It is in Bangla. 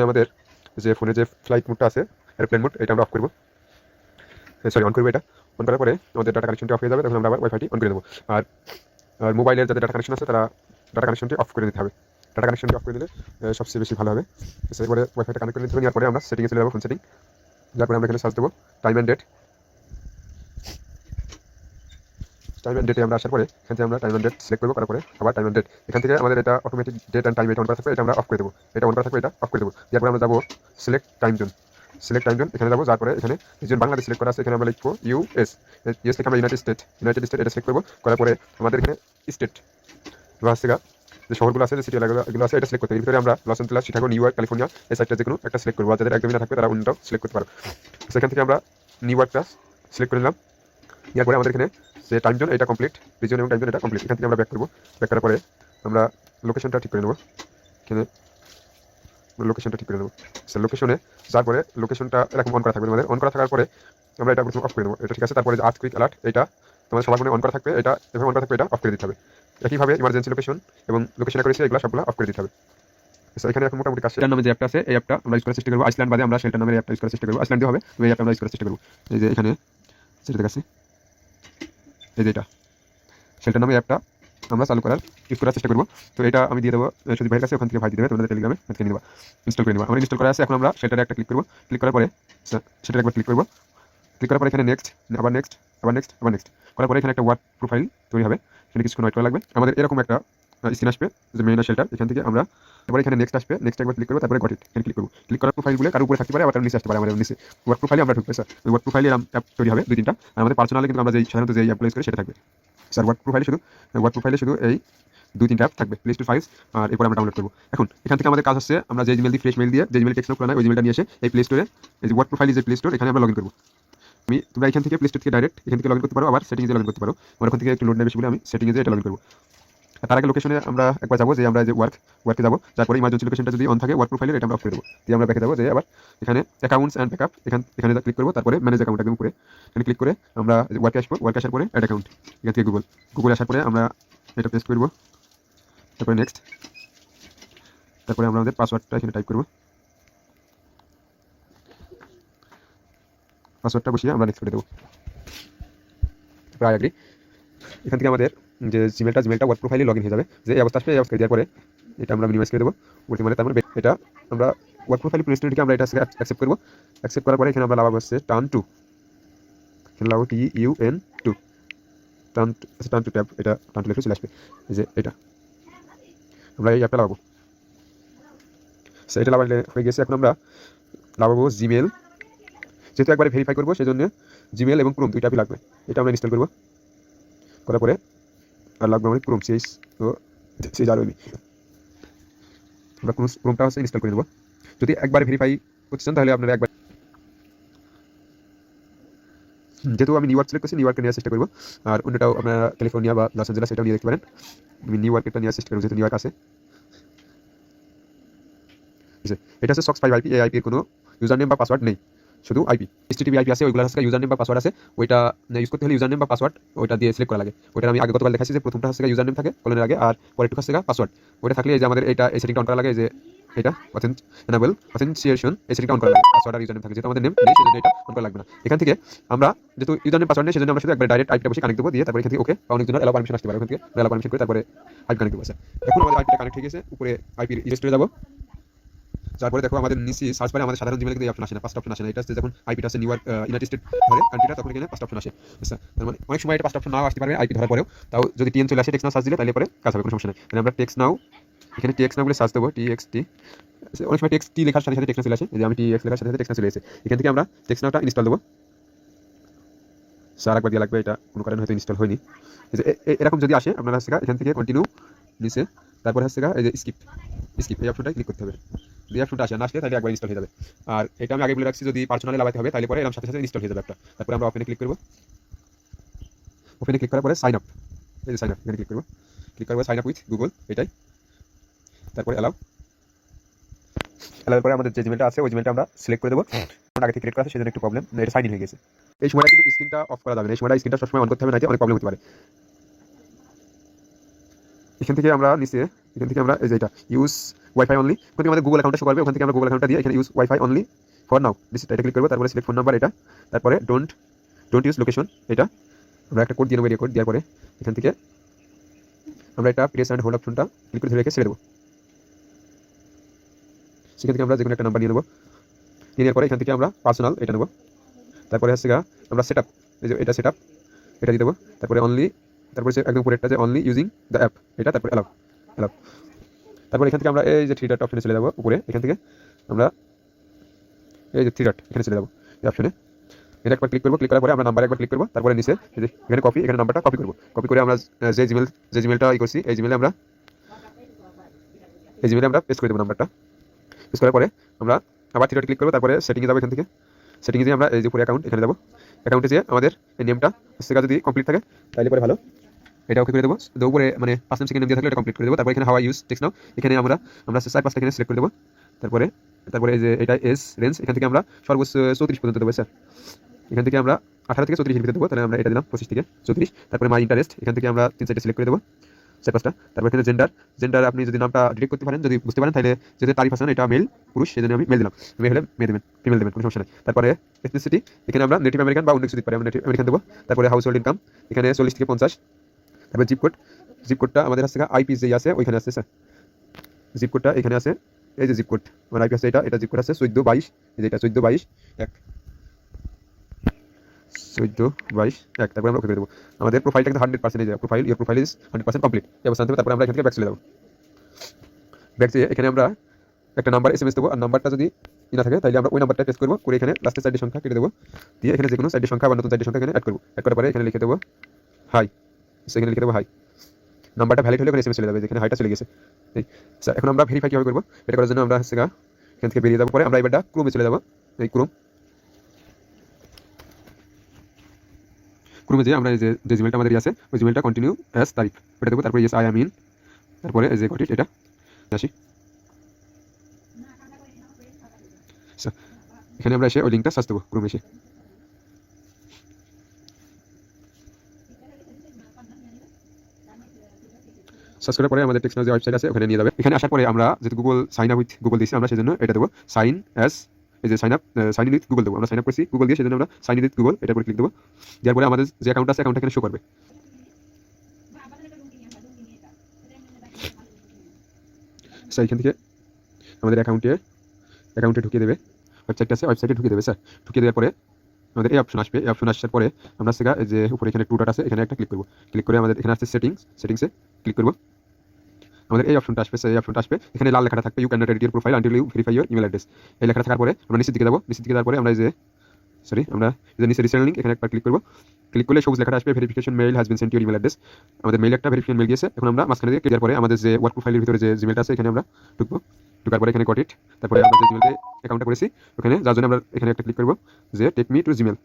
আমাদের যে ফোনে যে ফ্লাইট মোডটা আছে, এয়ারপ্লেন মোড, এটা আমরা অফ করব, সরি অন করবো। এটা অন করার পরে আমাদের ডাটা কানেকশনটি অফ হয়ে যাবে, তখন আমরা আবার ওয়াইফাইটি অন করে দেবো। আর আর মোবাইলের যাদের ডাটা কানেকশন আছে তারা ডাটা কানেকশনটি অফ করে দিতে হবে। ডাটা কানেকশনটি অফ করে দিলে সবচেয়ে বেশি ভালো হবে। এরপরে ওয়াইফাইটা কানেক্ট করে নিতে হবে। নেওয়ার পরে আমরা সেটিংয়ে চলে যাবো, ফোন সেটিং। যার পরে আমরা এখানে সার্চ দেবো time and date. Time and ডেটে আমরা আসার পরে এখান থেকে আমরা টাইম অ্যান্ড ডেট সিলেক্ট করবো, করার পরে আবার টাইম অ্যান্ড ডেট। এখান থেকে আমাদের এটা অটোমেটিক ডেট অ্যান্ড টাইম এটা অন করা থাকবে, এটা আমরা অফ করে দেবো। এটা অন করা থাকবে, এটা অফ করে দেবো। তারপরে আমরা যাবো select time zone. Select time zone এখানে যাবো, যার পরে এখানে যে বাংলাদেশ সিলেক্ট করা আছে এখানে আমরা লিখবো ইউএস। ইউএস থেকে আমরা ইউনাইটেড স্টেট এটা সিলেক্ট করবো। করার পরে আমাদের এখানে স্টেট বা হচ্ছে যে শহরগুলো আছে, যে সিটি এলাকাগুলো আছে, এটা সিলেক্ট করতে হবে। এর ভিতরে আমরা Los Angeles, Chicago, New York, California এই সাইডটা যে কোনো একটা সিলেক্ট করবো। আর যাদের একদমই না থাকবে তারা অন্যটাও সিলেক্ট করতে পারো। সেখান থেকে আমরা নিউ ইয়র্কটা সিলেক্ট করে নিলাম। এরপরে আমাদের এখানে যে টাইম জোন এটা কমপ্লিট, রিজন এবং টাইম জোন এটা কমপ্লিট। এখান থেকে আমরা ব্যাক করবো। ব্যাক করার পরে আমরা লোকেশনটা ঠিক করে নেবো। এখানে লোকেশনটা ঠিক করে নেবো। লোকেশনে যার পরে লোকেশনটা এরকম অন করা থাকবে আমাদের। অন করা থাকার পরে আমরা এটা প্রথমে অফ করে দেবো, এটা ঠিক আছে। তারপরে যে আর্থকুইক অ্যালার্ট এটা তোমাদের সবার ফোনে অন করা থাকবে, এটা এভাবে অন করা থাকবে, এটা অফ করে দিতে হবে। একইভাবে ইমার্জেন্সি লোকেশন এবং লোকেশন অ্যাকুরেসি এগুলো সবগুলো অফ করে দিতে হবে। এখানে এখন মোটামুটি কাজ। শেল্টার নামে যে অ্যাপটা আছে এই অ্যাপটা আমরা ইউজ করার চেষ্টা করবো। আইসল্যান্ড বাদে আমরা শেল্টার নামের অ্যাপটা ইউজ করার চেষ্টা করবো। আইসল্যান্ড হবে এই অ্যাপটা আমরা ইউজ করার চেষ্টা করবো। এই যে এখানে সেটা দেখাচ্ছি, এই যে এটা শেল্টার নামে অ্যাপটা আমরা চালু করার ইউজ করার চেষ্টা করবো। তো এটা আমি দিয়ে দেবো সুদীপ ভাইয়ের কাছে, ওখান থেকে ভাই দিয়ে দেবে, তোমাদের টেলিগ্রামে থেকে নিবা, ইনস্টল করে নেবা। আমরা ইনস্টল করা আছে। এখন আমরা শেল্টারে একটা ক্লিক করবো। ক্লিক করার পরে সেটা একবার ক্লিক করবো। ক্লিক করার পরে এখানে নেক্সট, আবার নেক্সট, আবার নেক্সট, আবার নেক্সট করার পরে এখানে একটা ওয়ার্ড প্রোফাইল তৈরি হবে। এখানে কিছুক্ষণ ওয়েট করা লাগবে। আমাদের এরকম একটা স্ক্রিন আসবে যে মেইন শেল্টার। এখান থেকে আমরা এবার এখানে নেক্সট আসবে, নেক্সট একবার ক্লিক করবো, তারপরে গট ইট এখানে ক্লিক করবো। ক্লিক করার প্রোফাইলগুলো কারো উপরে থাকতে পারে, আবার নিচে আসতে পারে। আমাদের নিচে ওয়ার্ড প্রোফাইলে আমরা ঢুকবে স্যার। ওই ওয়ার্ড প্রোফাইলে অ্যাপ তৈরি হবে 2-3টা। আর আমাদের পার্সোনালে কিন্তু আমরা যে সাধারণত যে অ্যাপ ইউজ করি সেটা থাকবে স্যার। ওয়ার্ড প্রোফাইলে শুধু এই 2-3টা অ্যাপ থাকবে, প্লে স্টোর ফাইলস। আর এরপর আমরা ডাউনলোড করবো। এখন এখান থেকে আমাদের কাজ হচ্ছে আমরা যে জিমেল দিয়ে ফ্রেশ মেল দিয়ে যে জিমেল টেক্সট করা ওই জিমেলটা নিয়ে এসে এই প্লে স্টোরে এই যে ওয়ার্ড প্রোফাইল যে প্লে স্টোর এখানে আমরা লগ ইন করবো। তোমরা এখান থেকে প্লে স্টোর থেকে ডাইরেক্ট এখান থেকে লগ ইন করতে পারো, আবার সেটিংসে লগ ইন করতে পারো। আমার ওখান থেকে একটু লোড নেবে বেশি বলে আমি সেটিংসে এটা লগ ইন করবো। তার আগে লোকেশনে আমরা একবার যাবো, যে আমরা যে ওয়ার্কে যাবো। তারপরে ইমার্জেন্সি লোকেশনটা যদি অন থাকে ওয়ার্ক প্রোফাইলের এটা আমরা অফ করে দেবো। দিয়ে আমরা ব্যাকে যাবো, যে আবার এখানে অ্যাকাউন্টস অ্যান্ড ব্যাকআপ এখানে ক্লিক করবো। তারপরে ম্যানেজ অ্যাকাউন্ট একদম উপরে এখানে ক্লিক করে আমরা ওয়ার্কে আসবো। ওয়ার্কে আসার পরে অ্যাড অ্যাকাউন্ট এখান থেকে গুগল আসার পরে আমরা এটা পেস্ট করবো। তারপরে নেক্সট, তারপরে আমরা আমাদের পাসওয়ার্ডটা এখানে টাইপ করবো। পাসওয়ার্ডটা বসিয়ে আমরা নেক্সট করে দেবো। প্রায় আগ্রি। এখান থেকে আমাদের যে জিমেলটা ওয়ার্ক প্রোফাইলে লগ ইন হয়ে যাবে। যে এই অবস্থা আসবে, এই অবস্থা দেওয়ার পরে এটা আমরা মিনিমাইজ করে দেবো। মানে তার মানে এটা আমরা ওয়ার্ক প্রোফাইল প্লে স্টোর থেকে আমরা এটা অ্যাকসেপ্ট করবো। অ্যাকসেপ্ট করার পরে এখানে আমরা লাগাবো হচ্ছে টার্ন টু, এখানে লাগাবো TUN2 টার্ন টু ট্যাব। এটা টার্ন টু লেখা চলে আসবে, এই যে এটা আমরা এই অ্যাপটা লাগাবো। এটা লাগালে হয়ে গেছে। এখন আমরা লাগাবো জিমেল। যেহেতু একবারে ভেরিফাই করবো সেই জন্য জিমেল এবং ক্রোম 2টা লাগবে। এটা আমরা ইনস্টল করবো। করার পরে আর লাগবে আমাদের ক্রোম CH আমরা ক্রোমটা হচ্ছে ইনস্টল করে নেবো। যদি একবার ভেরিফাই করতে চান তাহলে আপনারা একবার, যেহেতু আমি নিউ ইয়র্ক সিলেক্ট করছি নিউ ইয়র্কে নেওয়ার চেষ্টা করবো। আর অন্যটাও আপনারা ক্যালিফোর্নিয়া বা লস অ্যাঞ্জেলাস এটাও নিয়ে দেখতে পারেন। আমি নিউ ইয়র্কেরটা নেওয়ার চেষ্টা করবো, যেহেতু নিউ ইয়র্ক আছে। এটা হচ্ছে SOX 5 IP। এই আইপির কোনো ইউজার নেম বা পাসওয়ার্ড নেই, শুধু আইপি। HTTP IP আছে, ওইগুলো হচ্ছে ইউজার নেম বা পাসওয়ার্ড আছে। ওইটা ইউজ করতে হলে ইউজার নেম বা পাসওয়ার্ড ওইটা দিয়ে সিলেক্ট করা লাগে। ওইটা আমি আগে গতকাল দেখাচ্ছি যে প্রথমটা হচ্ছে ইউজার নেম থাকে কলনের আগে, আর পরেরটা হচ্ছে পাসওয়ার্ড। ওইটা থাকলে এই যে আমাদের এটা এই সেটিংটা অন করা লাগে, যে এটা অথেন্টিকেশন এই সেটিংটা অন করা লাগে। পাসওয়ার্ড আর ইউজার নেম থাকে, যেহেতু আমাদের নেম নেই সেজন্য এটা অন করা লাগবে না। এখান থেকে আমরা যেহেতু ইউজার নেম পাসওয়ার্ড নেই সেজন্য আমরা শুধু একবার ডাইরেক্ট আইপিটা বসে কানেক্ট দেবো। দিয়ে তারপরে এখান থেকে ওকে বা অনেকজনের এলাও পারমিশন আসতে পারে, ওখান থেকে এলাও পারমিশন করে তারপরে আইপি কানেক্ট দেবো। এখন আমাদের আইপিটা কানেক্ট হয়ে গেছে। উপরে আইপির রেজিস্ট্রে যাবো। তারপরে দেখো আমাদের নিচে সার্চ বারে আমাদের সাধারণ জিমেলে কিন্তু এই অপশন আসে না, 5টা অপশন আসে না। এটা হচ্ছে যখন আইপিটা আছে নিউ ইউনাইটেড স্টেট ধরে কান্ট্রিটা, তখন এখানে 5টা অপশন আসে। আচ্ছা, তার মানে অনেক সময় এটা 5টা অপশন নাও আসতে পারবে আইপি ধরার পরেও। তাও যদি TN চলে আসে, টেক্সট নাও সার্চ দিলে তাহলে পরে কাজ হবে, কোনো সমস্যা নেই। তাহলে আমরা টেক্সট নাও এখানে টেক্সট নাও বলে সার্চ দেবো, TXT। অনেক সময় টেক্সট টি লেখার সাথে সাথে টেক্সট চলে আসে, এই যে আমি TX লেখার সাথে সাথে টেক্সট চলে এসেছে। এখান থেকে আমরা টেক্সট নাওটা ইনস্টল দেবো। স্যার একবার দিয়ে লাগবে, এটা কোনো কারণে হয়তো ইনস্টল হয়নি। এরকম যদি আসে আপনারা হচ্ছে এখান থেকে কন্টিনিউ নিচে, তারপরে হচ্ছে এই যে স্কিপ এই অপশনটাই ক্লিক করতে হবে। যে অপশনটা আসে না আসলে তাহলে একবার ইনস্টল হয়ে যাবে। আর এটা আমি আগে বলে রাখছি, যদি পার্সোনালি লাগাতে হবে তাহলে পরে এরকম সাথে সাথে ইনস্টল হয়ে যাবে একটা। তারপরে আমরা ওপেনে ক্লিক করবো। ওপেনে ক্লিক করার পরে সাইন আপ, এই যে সাইন আপ এখানে ক্লিক করবো। ক্লিক করবো সাইন আপ উইথ গুগল এটাই। তারপরে অ্যালাউ পরে আমাদের যে জিমেলটা আছে ওই জিমেলটা আমরা সিলেক্ট করে দেবো। আগে থেকে ক্রিয়েট করা আছে সেজন্য একটু প্রবলেম, এটা সাইন ইন হয়ে গেছে। এই সময়টা কিন্তু স্ক্রিনটা অফ করা যাবে না, এই সময়টা স্ক্রিনটা সবসময় অন করতে হবে, না অনেক প্রবলেম হতে পারে। এখান থেকে আমরা নিচে এখান থেকে আমরা এই যে এটা ইউজ ওয়াইফাই অনলি, ওখান থেকে আমাদের গুগল অ্যাকাউন্টটা শো করবে, ওখান থেকে আমরা গুগল অ্যাকাউন্টটা দিয়ে এখানে use wifi only for now এটা ক্লিক করবো। তারপরে সিলেক্ট ফোন নাম্বার এটা, তারপরে ডোন্ট ইউজ লোকেশন এটা আমরা একটা কোড দিয়ে নেবো, এরিয়া কোড দেওয়ার পরে এখান থেকে আমরা এটা প্রেস অ্যান্ড হোল্ড অপশনটা ক্লিক করে ধরে রেখে ছেড়ে দেবো। সেখান থেকে আমরা যে কোনো একটা নাম্বার নিয়ে নেবো, নিয়ে নেওয়ার পরে এখান থেকে আমরা পার্সোনাল এটা নেবো। তারপরে হচ্ছে আমরা সেট আপ, এই যে এটা সেট আপ এটা দিয়ে দেবো। তারপরে অনলি, তারপরে একদম উপরেরটা যে অনলি ইউজিং দ্য অ্যাপ এটা, তারপরে অ্যালাউ। তারপরে এখান থেকে আমরা এই যে থ্রি ডট অপশনে চলে যাবো উপরে, এখান থেকে আমরা এই যে থ্রি ডট এখানে চলে যাবো এই অপশনে, এটা একবার ক্লিক করবো। ক্লিক করার পরে আমরা নাম্বার একবার ক্লিক করবো, তারপরে নিচে এখানে কপি, এখানে নাম্বারটা কপি করবো। কপি করে আমরা যে জিমেলটা করছি এই জিমেলে আমরা পেস্ট করে দেবো নাম্বারটা। পেস্ট করার পরে আমরা আবার থ্রি ডট ক্লিক করবো, তারপরে সেটিংয়ে যাবো। এখান থেকে সেটিংয়ে যেয়ে আমরা এই যে উপরে অ্যাকাউন্ট এখানে যাবো, অ্যাকাউন্টে যেয়ে আমাদের এই নেমটা হচ্ছে যদি কমপ্লিট থাকে তাহলে পরে ভালো, এটা ওকে করে দেবো। উপরে মানে 5 সেকেন্ড নেম দিয়ে থাকলে এটা কমপ্লিট করে দেবো। তারপরে এখানে হাওয়া ইউজ টেক্সট নাও, এখানে আমরা 4-5টা এখানে সিলেক্ট করে দেবো। তারপরে এই যে এটা এস রেঞ্জ, এখান থেকে আমরা সর্বোচ্চ 34 পর্যন্ত দেবো স্যার। এখান থেকে আমরা 18 থেকে 34 ভিতরে দেবো, তাহলে আমরা এটা দিলাম 25 থেকে 34। তারপরে মাই ইন্টারেস্ট এখান থেকে আমরা 3-4টা সিলেক্ট করে দেবো, 4-5টা। তারপর এখানে জেন্ডার আপনি যদি নামটা ডিরেক্ট করতে পারেন, যদি বুঝতে পারেন, তাহলে যদি তারিফ হাসান এটা মেল পুরুষ, সেজন্য আমি মেল দিলাম। মেয়ে হলে মেয়ে দেবেন, ফিমেল দেবেন, কোনো সমস্যা নেই। তারপরে এথনিসিটি এখানে আমরা নেটিভ আমেরিকান বা অন্য কিছু দিতে পারি, আমরা নেটিভ আমেরিকান দেবো। তারপরে হাউস হোল্ড ইনকাম এখানে 40 থেকে 50। তারপরে জিপ কোডটা আমাদের কাছে আইপি যেই আছে ওইখানে আছে স্যার, জিপ কোডটা এখানে আছে, এই যে জিপ কোড আমার আইপি আছে এটা জিপ কোড আছে 1422, এই যে এটা 1422-1 1422-1। তারপরে আমরা ওকে করে দেবো। আমাদের প্রোফাইলটা কিন্তু 100% এই যে প্রোফাইল ইজ 100% কমপ্লিট এই অবস্থান থেকে। তারপরে আমরা এখান থেকে ব্যাক চলে যাবো। ব্যাক যেয়ে এখানে আমরা একটা নাম্বার এসএমএস দেবো, আর নাম্বারটা যদি না থাকে তাহলে আমরা ওই নাম্বারটা পেস্ট করবো, করে এখানে লাস্টের 4টি সংখ্যা কেটে দেবো, দিয়ে এখানে যে কোনো 4টি সংখ্যা বা নতুন 4টি সংখ্যা এখানে অ্যাড করবো। অ্যাড করার পরে এখানে লিখে দেবো হাই, সেখানে লিখে দেবো হাই। নাম্বারটা ভ্যালিড হলে এসএমএস চলে যাবে, যেখানে হাইটা চলে গেছে। এই স্যার এখন আমরা ভেরিফাই কীভাবে করবো, এটা করার জন্য আমরা হচ্ছে এখান থেকে বেরিয়ে যাবো। পরে আমরা এবারটা ক্রোমে চলে যাবো, এই ক্রোমে যে আমরা যে জিমেলটা আমাদের আছে ওই জিমেলটা কন্টিনিউ অ্যাজ তারিফ ওটা দেবো। তারপরে ইয়েস আই অ্যাম ইন, তারপরে যে গট ইট এটা আসি। এখানে আমরা এসে ওই লিঙ্কটা সার্চ দেবো ক্রোমে এসে। সার্চ করার পরে আমাদের টেক্সট যে ওয়েবসাইট আছে ওখানে নিয়ে যাবে। এখানে আসার পরে আমরা যেহেতু Google sign up with Google দিচ্ছি, আমরা সেজন্য এটা দেবো সাইন এই যে সাইন ইন উইথ গুগল দেবো। আমরা সাইন আপ করছি গুগল দিয়ে, সেজন্য আমরা সাইন ইন উইথ গুগল এটার উপরে ক্লিক দেবো। দেওয়ার পরে আমাদের যে অ্যাকাউন্ট আছে অ্যাকাউন্ট এখানে শো করবে। স্যার এখান থেকে আমাদের অ্যাকাউন্টে ঢুকিয়ে দেবে, ওয়েবসাইট আছে ওয়েবসাইটে ঢুকিয়ে দেবে স্যার। ঢুকিয়ে দেওয়ার পরে আমাদের এই অপশন আসবে। এই অপশন আসার পরে আমরা যে উপরে এখানে টু ডট আছে এখানে একটা ক্লিক করবো। ক্লিক করে আমাদের এখানে আসছে সেটিংসে ক্লিক করবো। আমাদের এই অপশনটা আসবে, এই অপশনটা আসবে, এখানে লাল লেখাটা থাকবে you can not edit your profile until you verify your email address. এই লেখাটা থাকার পরে আমরা নিচের দিকে যাবো। নিচের দিকে যাওয়ার পরে আমরা নিচে রিসেন্ট লিঙ্ক এখানে একবার ক্লিক করবো। ক্লিক করলে সবুজ লেখাটা আসবে verification mail has been sent your email address. আমাদের মেইল একটা ভেরিফিকেশন মেইল গিয়েছে। এখন আমরা মাঝখানে দিয়ে ক্লিয়ার পরে আমাদের যে ওয়ার্ক প্রোফাইলের ভিতরে যে জিমেলটা আছে এখানে আমরা ঢুকবো। ঢুকার পরে এখানে গট ইট, তারপরে আমরা যে জিমেলতে অ্যাকাউন্টটা করেছি ওখানে যার জন্য আমরা এখানে একটা ক্লিক করবো যে টেক মি টু জিমেল।